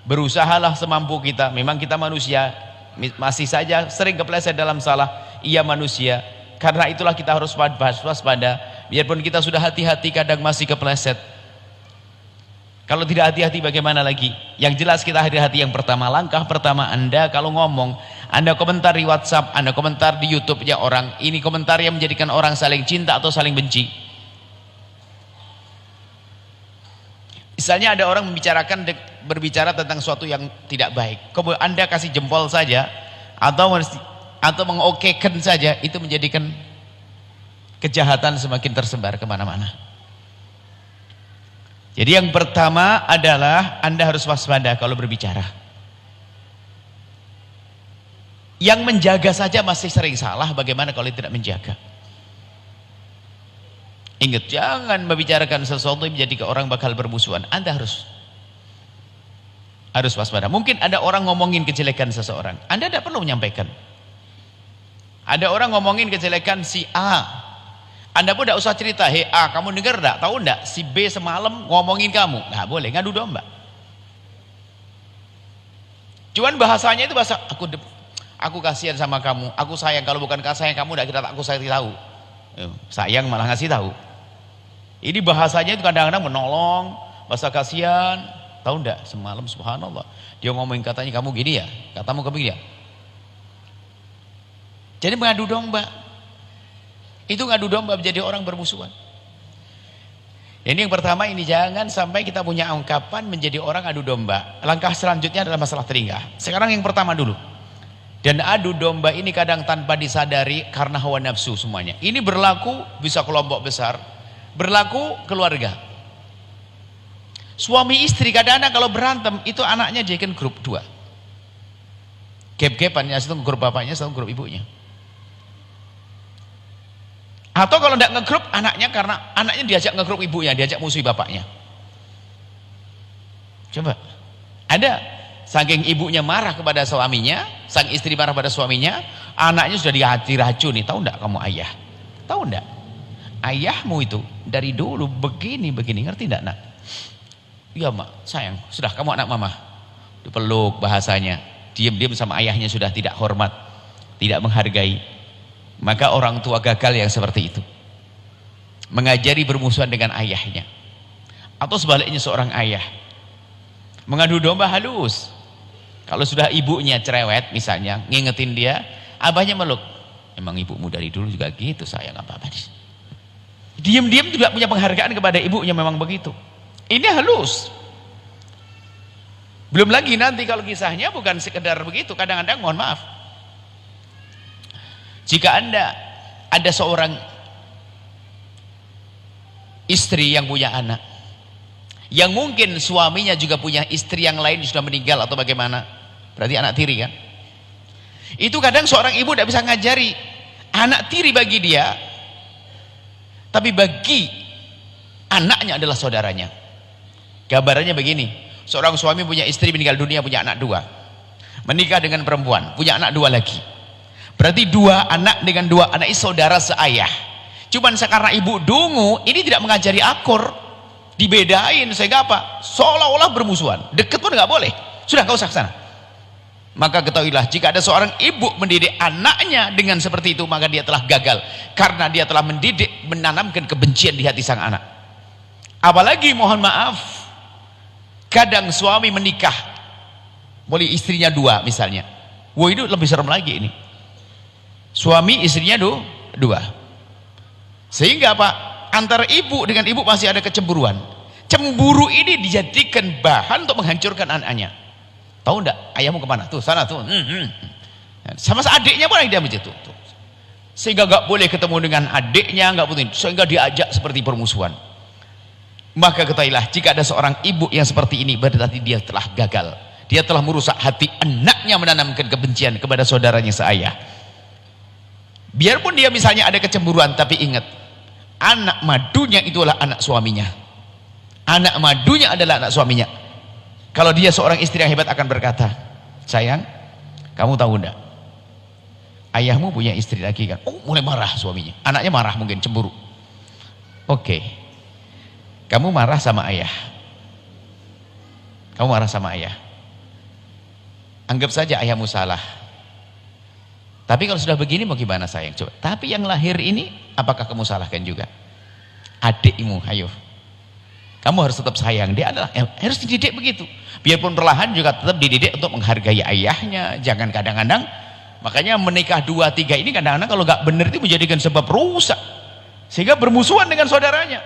Berusahalah semampu kita. Memang kita manusia, masih saja sering kepleset dalam salah. Iya manusia. Karena itulah kita harus waspada. Biarpun kita sudah hati-hati, kadang masih kepleset. Kalau tidak hati-hati bagaimana lagi? Yang jelas kita hati-hati. Yang pertama, langkah pertama Anda kalau ngomong, Anda komentar di WhatsApp, Anda komentar di YouTube-nya orang, ini komentar yang menjadikan orang saling cinta atau saling benci. Misalnya ada orang berbicara tentang sesuatu yang tidak baik, kemudian Anda kasih jempol saja atau mengokekan saja, itu menjadikan kejahatan semakin tersebar kemana-mana. Jadi yang pertama adalah Anda harus waspada kalau berbicara. Yang menjaga saja masih sering salah, bagaimana kalau tidak menjaga? Ingat, jangan membicarakan sesuatu yang menjadi orang bakal bermusuhan. Anda harus waspada. Mungkin ada orang ngomongin kejelekan seseorang, Anda tidak perlu menyampaikan. Ada orang ngomongin kejelekan si A, Anda pun tidak usah cerita, hei A, kamu dengar enggak, tahu enggak si B semalam ngomongin kamu. Nggak boleh, ngadu domba. Cuman bahasanya itu bahasa aku kasihan sama kamu, aku sayang, kalau bukan kasih kamu enggak kita aku sayang tahu. Sayang malah ngasih tahu. Ini bahasanya itu kadang-kadang menolong, bahasa kasihan. Tahu enggak semalam subhanallah dia ngomongin katanya kamu gini ya, katamu kamu gini ya. Jadi mengadu domba. Itu ngadu domba menjadi orang bermusuhan. Ini yang pertama, ini jangan sampai kita punya ungkapan menjadi orang adu domba. Langkah selanjutnya adalah masalah telinga. Sekarang yang pertama dulu. Dan adu domba ini kadang tanpa disadari karena hawa nafsu semuanya. Ini berlaku bisa kelompok besar, berlaku keluarga. Suami istri kadang-kadang kalau berantem itu anaknya jadikan grup 2. Gap-gapan, satu grup bapaknya, satu grup ibunya. Atau kalau tidak ngegrup anaknya, karena anaknya diajak ngegrup ibunya, diajak musuhi bapaknya. Coba ada, saking ibunya marah kepada suaminya, sang istri marah pada suaminya, anaknya sudah diracuni. Tahu enggak kamu ayah? Tahu enggak? Ayahmu itu dari dulu begini, ngerti enggak nak? Iya mak, sayang, sudah kamu anak mama. Dipeluk bahasanya, diam-diam sama ayahnya sudah tidak hormat, tidak menghargai. Maka orang tua gagal yang seperti itu, mengajari bermusuhan dengan ayahnya. Atau sebaliknya seorang ayah mengadu domba halus. Kalau sudah ibunya cerewet misalnya, ngingetin dia, abahnya meluk, emang ibumu dari dulu juga gitu sayang, apa-apa. Diam-diam juga punya penghargaan kepada ibunya, memang begitu. Ini halus. Belum lagi nanti kalau kisahnya bukan sekedar begitu, kadang-kadang mohon maaf, jika Anda ada seorang istri yang punya anak, yang mungkin suaminya juga punya istri yang lain sudah meninggal atau bagaimana, berarti anak tiri kan? Itu kadang seorang ibu tidak bisa ngajari anak tiri bagi dia, tapi bagi anaknya adalah saudaranya. Gambarannya begini, seorang suami punya istri meninggal dunia, punya anak 2, menikah dengan perempuan, punya anak 2 lagi. Berarti 2 anak dengan 2 anak itu saudara seayah. Cuman karena ibu dungu ini tidak mengajari akur, dibedain sehingga apa? Seolah-olah bermusuhan. Deket pun nggak boleh. Sudah kau usah sana. Maka ketahuilah, jika ada seorang ibu mendidik anaknya dengan seperti itu, maka dia telah gagal, karena dia telah mendidik, menanamkan kebencian di hati sang anak. Apalagi mohon maaf, kadang suami menikah, boleh istrinya 2 misalnya. Wah, itu lebih serem lagi ini. Suami istrinya 2, sehingga apa, antara ibu dengan ibu masih ada kecemburuan. Cemburu ini dijadikan bahan untuk menghancurkan anaknya. Tahu enggak ayahmu kemana tuh, sana tuh, sama adiknya pun dia begitu tuh. Sehingga nggak boleh ketemu dengan adiknya, nggak boleh, sehingga diajak seperti permusuhan. Maka ketahuilah, jika ada seorang ibu yang seperti ini, berarti dia telah gagal, dia telah merusak hati anaknya, menanamkan kebencian kepada saudaranya seayah. Biarpun dia misalnya ada kecemburuan, tapi ingat, anak madunya itulah anak suaminya. Anak madunya adalah anak suaminya. Kalau dia seorang istri yang hebat akan berkata, sayang, kamu tahu enggak, ayahmu punya istri lagi kan? Oh, mulai marah suaminya. Anaknya marah, mungkin cemburu. Oke, kamu marah sama ayah. Kamu marah sama ayah. Anggap saja ayahmu salah. Tapi kalau sudah begini mau gimana sayang? Coba. Tapi yang lahir ini apakah kamu salahkan juga? Adikmu, ayo. Kamu harus tetap sayang. Dia adalah harus dididik begitu. Biarpun perlahan juga tetap dididik untuk menghargai ayahnya. Jangan kadang-kadang, makanya menikah 2, 3 ini kadang-kadang kalau nggak benar itu menjadikan sebab rusak. Sehingga bermusuhan dengan saudaranya.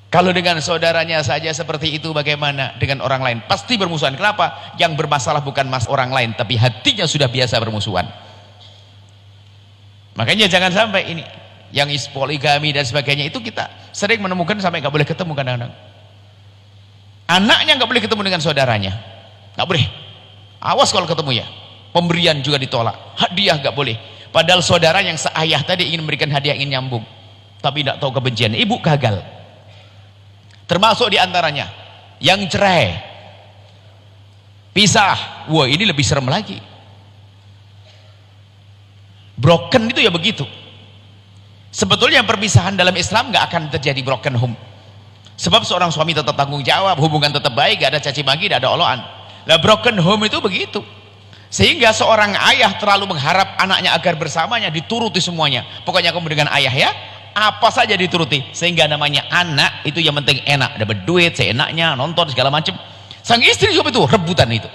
Kalau dengan saudaranya saja seperti itu, bagaimana dengan orang lain? Pasti bermusuhan. Kenapa? Yang bermasalah bukan orang lain, tapi hatinya sudah biasa bermusuhan. Makanya jangan sampai ini yang poligami dan sebagainya itu kita sering menemukan sampai nggak boleh ketemu kadang-kadang. Anaknya nggak boleh ketemu dengan saudaranya, nggak boleh. Awas kalau ketemu ya. Pemberian juga ditolak, hadiah nggak boleh. Padahal saudara yang seayah tadi ingin memberikan hadiah, ingin nyambung, tapi tidak tahu kebencian. Ibu gagal. Termasuk diantaranya yang cerai, pisah. Wah, ini lebih serem lagi. Broken itu ya begitu. Sebetulnya perpisahan dalam Islam nggak akan terjadi broken home. Sebab seorang suami tetap tanggung jawab, hubungan tetap baik, gak ada caci maki, gak ada oloan. Lah broken home itu begitu. Sehingga seorang ayah terlalu mengharap anaknya agar bersamanya, dituruti semuanya. Pokoknya kamu dengan ayah ya, apa saja dituruti. Sehingga namanya anak itu yang penting enak, dapat duit seenaknya, nonton segala macam. Sang istri juga itu rebutan itu.